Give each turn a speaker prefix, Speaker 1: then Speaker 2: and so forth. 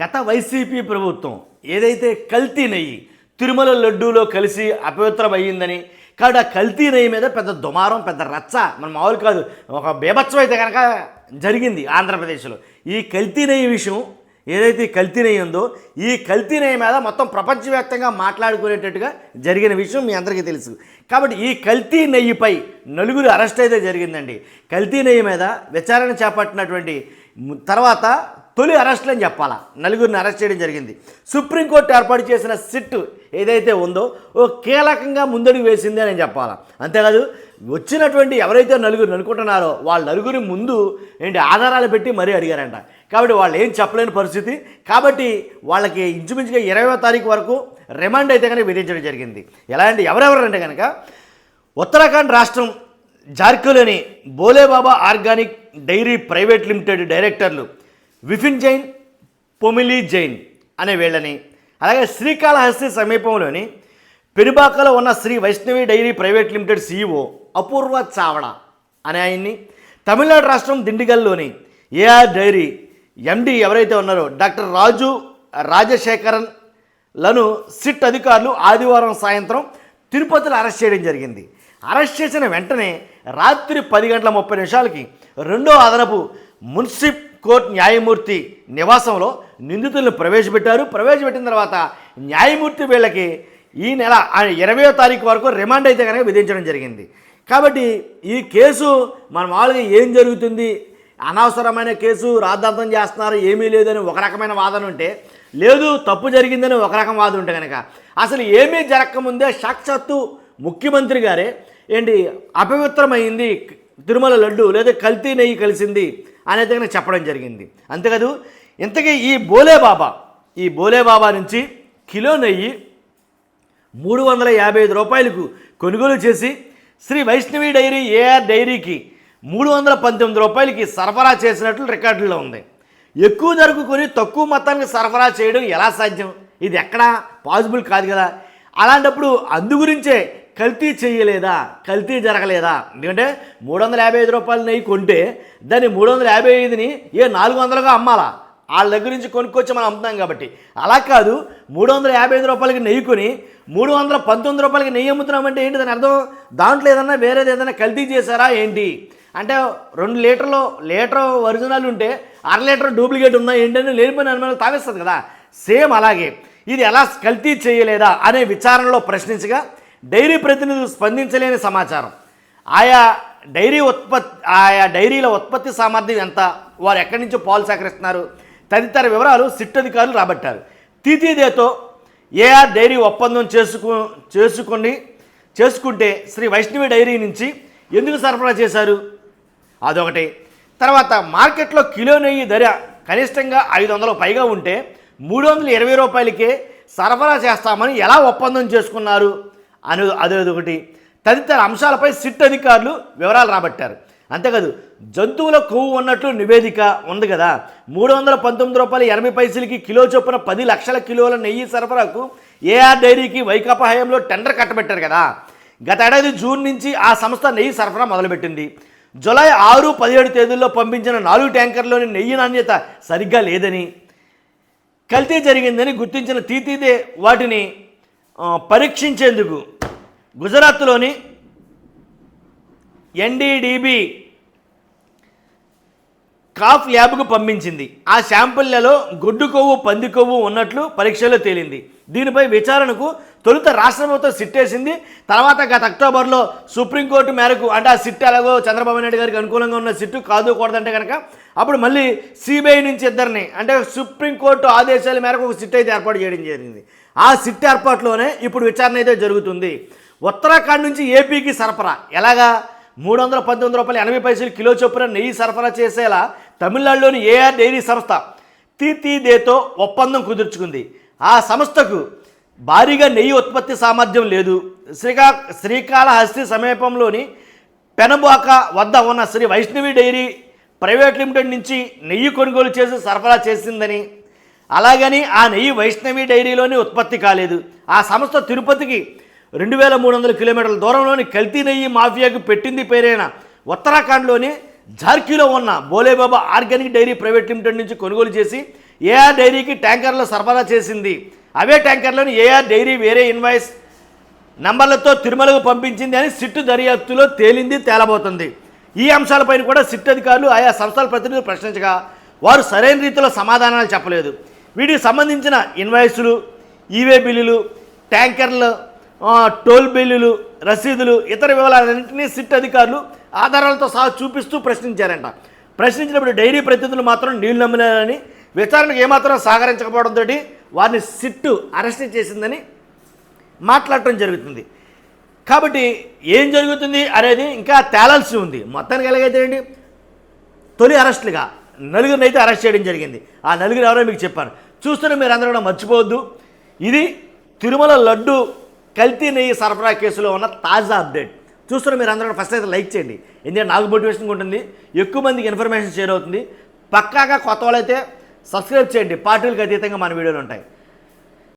Speaker 1: గత వైసీపీ ప్రభుత్వం ఏదైతే కల్తీ నెయ్యి తిరుమల లడ్డూలో కలిసి అపవిత్రమయ్యిందని కాబట్టి ఆ కల్తీ నెయ్యి మీద పెద్ద దుమారం పెద్ద రచ్చ మన మామూలు కాదు ఒక బీభత్సం అయితే కనుక జరిగింది ఆంధ్రప్రదేశ్లో. ఈ కల్తీ నెయ్యి విషయం ఏదైతే కల్తీ నెయ్యి ఉందో ఈ కల్తీ నెయ్యి మీద మొత్తం ప్రపంచవ్యాప్తంగా మాట్లాడుకునేటట్టుగా జరిగిన విషయం మీ అందరికీ తెలుసు. కాబట్టి ఈ కల్తీ నెయ్యిపై నలుగురు అరెస్ట్ అయితే జరిగిందండి. కల్తీ నెయ్యి మీద విచారణ చేపట్టినటువంటి తర్వాత తొలి అరెస్టులు అని చెప్పాలా, నలుగురిని అరెస్ట్ చేయడం జరిగింది. సుప్రీంకోర్టు ఏర్పాటు చేసిన సిట్ ఏదైతే ఉందో ఓ కీలకంగా ముందడుగు వేసింది అని చెప్పాలా. అంతేకాదు వచ్చినటువంటి ఎవరైతే నలుగురు అనుకుంటున్నారో వాళ్ళ నలుగురి ముందు ఆధారాలు పెట్టి మరీ అడిగారంట. కాబట్టి వాళ్ళు ఏం చెప్పలేని పరిస్థితి. కాబట్టి వాళ్ళకి ఇంచుమించుగా 20వ తారీఖు వరకు రిమాండ్ అయితే కనుక విధించడం జరిగింది. ఎలా అంటే ఎవరెవరంటే కనుక ఉత్తరాఖండ్ రాష్ట్రం జార్ఖండ్లోని Bolebaba organic dairy private limited డైరెక్టర్లు విపిన్ జైన్, పొమిలి జైన్ అనే వీళ్ళని, అలాగే శ్రీకాళహస్తి సమీపంలోని పెనుబాకలో ఉన్న Sri Vaishnavi dairy private limited CEO Apoorva Chavda అనే ఆయన్ని, తమిళనాడు రాష్ట్రం దిండిగల్లోని ఏఆర్ డైరీ MD ఎవరైతే ఉన్నారో డాక్టర్ రాజశేఖరన్లను సిట్ అధికారులు ఆదివారం సాయంత్రం తిరుపతిలో అరెస్ట్ చేయడం జరిగింది. అరెస్ట్ చేసిన వెంటనే రాత్రి 10:30 రెండో అదనపు మున్సిప్ కోర్టు న్యాయమూర్తి నివాసంలో నిందితులను ప్రవేశపెట్టిన తర్వాత న్యాయమూర్తి వీళ్ళకి ఈ నెల 20వ తారీఖు వరకు రిమాండ్ అయితే కనుక విధించడం జరిగింది. కాబట్టి ఈ కేసు మన మామూలుగా ఏం జరుగుతుంది, అనవసరమైన కేసు రాద్ధాంతం చేస్తున్నారు, ఏమీ లేదని ఒక రకమైన వాదన ఉంటే, లేదు తప్పు జరిగిందని ఒక రకం వాదన ఉంటే కనుక అసలు ఏమీ జరగకముందే సాక్షాత్తు ముఖ్యమంత్రి గారే అపవిత్రమైంది తిరుమల లడ్డు లేదా కల్తీ నెయ్యి కలిసింది అనేది కనుక చెప్పడం జరిగింది. అంతేకాదు ఇంతకీ ఈ బోలేబాబా నుంచి కిలో నెయ్యి 355 రూపాయలకు కొనుగోలు చేసి శ్రీ వైష్ణవి డైరీ ఏఆర్ డైరీకి 319 రూపాయలకి సరఫరా చేసినట్లు రికార్డుల్లో ఉంది. ఎక్కువ ధరకు కొని తక్కువ మొత్తానికి సరఫరా చేయడం ఎలా సాధ్యం? ఇది ఎక్కడా పాసిబుల్ కాదు కదా. అలాంటప్పుడు అందుగురించే కల్తీ చేయలేదా, కల్తీ జరగలేదా? ఎందుకంటే 355 రూపాయల నెయ్యి కొంటే దాన్ని 355ని 400గా అమ్మాలా, వాళ్ళ దగ్గర నుంచి కొనుక్కొచ్చి మనం అమ్ముతాం కాబట్టి. అలా కాదు, 355 రూపాయలకి నెయ్యి కొని 319 రూపాయలకి నెయ్యి అమ్ముతున్నామంటే ఏంటి దాని అర్థం? దాంట్లో ఏదన్నా వేరేది ఏదైనా కల్తీ చేశారా ఏంటి అంటే 2 లీటర్ ఒరిజినల్ ఉంటే 1/2 లీటర్ డూప్లికేట్ ఉందా ఏంటని లేనిపోయిన అనుమానాలు తావేస్తుంది కదా. సేమ్ అలాగే ఇది ఎలా కల్తీ చేయలేదా అనే విచారణలో ప్రశ్నించగా డైరీ ప్రతినిధులు స్పందించలేని సమాచారం, ఆయా డైరీల ఉత్పత్తి సామర్థ్యం ఎంత, వారు ఎక్కడి నుంచో పాలు సేకరిస్తున్నారు తదితర వివరాలు సిట్ అధికారులు రాబట్టారు. తీతీదేతో ఏఆర్ డైరీ ఒప్పందం చేసుకుంటే శ్రీ వైష్ణవి డైరీ నుంచి ఎందుకు సరఫరా చేశారు అదొకటి. తర్వాత మార్కెట్లో కిలో నెయ్యి ధర కనిష్టంగా 500 పైగా ఉంటే 320 రూపాయలకే సరఫరా చేస్తామని ఎలా ఒప్పందం చేసుకున్నారు అదొకటి. తదితర అంశాలపై సిట్ అధికారులు వివరాలు రాబట్టారు. అంతేకాదు జంతువుల కొవ్వు ఉన్నట్లు నివేదిక ఉంది కదా. 319 రూపాయలు 80 పైసలకి కిలో చొప్పున 10 లక్షల కిలోల నెయ్యి సరఫరాకు ఏఆర్ డైరీకి వైకాపా హయాంలో టెండర్ కట్టబెట్టారు కదా. గత ఏడాది జూన్ నుంచి ఆ సంస్థ నెయ్యి సరఫరా మొదలుపెట్టింది. జూలై 6, 17 తేదీల్లో పంపించిన 4 ట్యాంకర్లోని నెయ్యి నాణ్యత సరిగ్గా లేదని, కల్తీ జరిగిందని గుర్తించిన తీతీదే వాటిని పరీక్షించేందుకు గుజరాత్లోని NDDB కాఫ్ ల్యాబ్కు పంపించింది. ఆ శాంపిళ్లలో గొడ్డు కొవ్వు, పంది కొవ్వు ఉన్నట్లు పరీక్షలో తేలింది. దీనిపై విచారణకు తొలుత రాష్ట్ర ప్రభుత్వం సిట్ వేసింది. తర్వాత గత అక్టోబర్లో సుప్రీంకోర్టు మేరకు, అంటే ఆ సిట్ ఎలాగో చంద్రబాబు నాయుడు గారికి అనుకూలంగా ఉన్న సిట్టు కాదుకూడదంటే కనుక అప్పుడు మళ్ళీ CBI నుంచి ఇద్దరిని, అంటే సుప్రీంకోర్టు ఆదేశాల మేరకు ఒక సిట్ అయితే ఏర్పాటు చేయడం జరిగింది. ఆ సిట్ ఏర్పాటులోనే ఇప్పుడు విచారణ అయితే జరుగుతుంది. ఉత్తరాఖండ్ నుంచి ఏపీకి సరఫరా ఎలాగా 319 రూపాయలు 80 పైసలు కిలో చొప్పున నెయ్యి సరఫరా చేసేలా తమిళనాడులోని ఏఆర్ డైరీ సంస్థ తీతీదేతో ఒప్పందం కుదుర్చుకుంది. ఆ సంస్థకు భారీగా నెయ్యి ఉత్పత్తి సామర్థ్యం లేదు. శ్రీకాళహస్తి సమీపంలోని పెనబాక వద్ద ఉన్న Sri Vaishnavi dairy private limited నుంచి నెయ్యి కొనుగోలు చేసి సరఫరా చేసిందని, అలాగని ఆ నెయ్యి వైష్ణవి డైరీలోని ఉత్పత్తి కాలేదు. ఆ సంస్థ తిరుపతికి 2300 కిలోమీటర్ల దూరంలోని కల్తీ నెయ్యి మాఫియాకు పెట్టింది పేరైన ఉత్తరాఖండ్లోని జార్ఖండ్లో ఉన్న Bhole Baba organic dairy private limited నుంచి కొనుగోలు చేసి ఏఆర్ డైరీకి ట్యాంకర్లు సరఫరా చేసింది. అవే ట్యాంకర్లను ఏఆర్ డైరీ వేరే ఇన్వాయిస్ నంబర్లతో తిరుమలకు పంపించింది అని సిట్టు దర్యాప్తులో తేలబోతుంది. ఈ అంశాలపైన కూడా సిట్ అధికారులు ఆయా సంస్థల ప్రతినిధులు ప్రశ్నించగా వారు సరైన రీతిలో సమాధానాలు చెప్పలేదు. వీటికి సంబంధించిన ఇన్వాయిస్లు, ఈవే బిల్లులు, ట్యాంకర్లు, టోల్ బిల్లులు, రసీదులు, ఇతర వివరాలన్నింటినీ సిట్ అధికారులు ఆధారాలతో సహా చూపిస్తూ ప్రశ్నించారంట. ప్రశ్నించినప్పుడు డైరీ ప్రతినిధులు మాత్రం నీళ్లు నమ్మినారని, విచారణకు ఏమాత్రం సహకరించకపోవడంతో వారిని సిట్టు అరెస్ట్ చేసిందని మాట్లాడటం జరుగుతుంది. కాబట్టి ఏం జరుగుతుంది అనేది ఇంకా తేలాల్సి ఉంది. మొత్తానికి ఎలాగైతే అండి తొలి అరెస్టులుగా నలుగురిని అయితే అరెస్ట్ చేయడం జరిగింది. ఆ నలుగురు ఎవరో మీకు చెప్పాను. చూస్తున్న మీరు అందరూ కూడా మర్చిపోవద్దు. ఇది తిరుమల లడ్డు కల్తీ నెయ్యి సరఫరా కేసులో ఉన్న తాజా అప్డేట్. చూస్తున్న మీరు అందరూ ఫస్ట్ అయితే లైక్ చేయండి, ఎందుకంటే నాకు మోటివేషన్గా ఉంటుంది, ఎక్కువ మందికి ఇన్ఫర్మేషన్ షేర్ అవుతుంది. పక్కాగా కొత్త వాళ్ళైతే సబ్స్క్రైబ్ చేయండి. పార్టీలకు అతీతంగా మన వీడియోలు ఉంటాయి.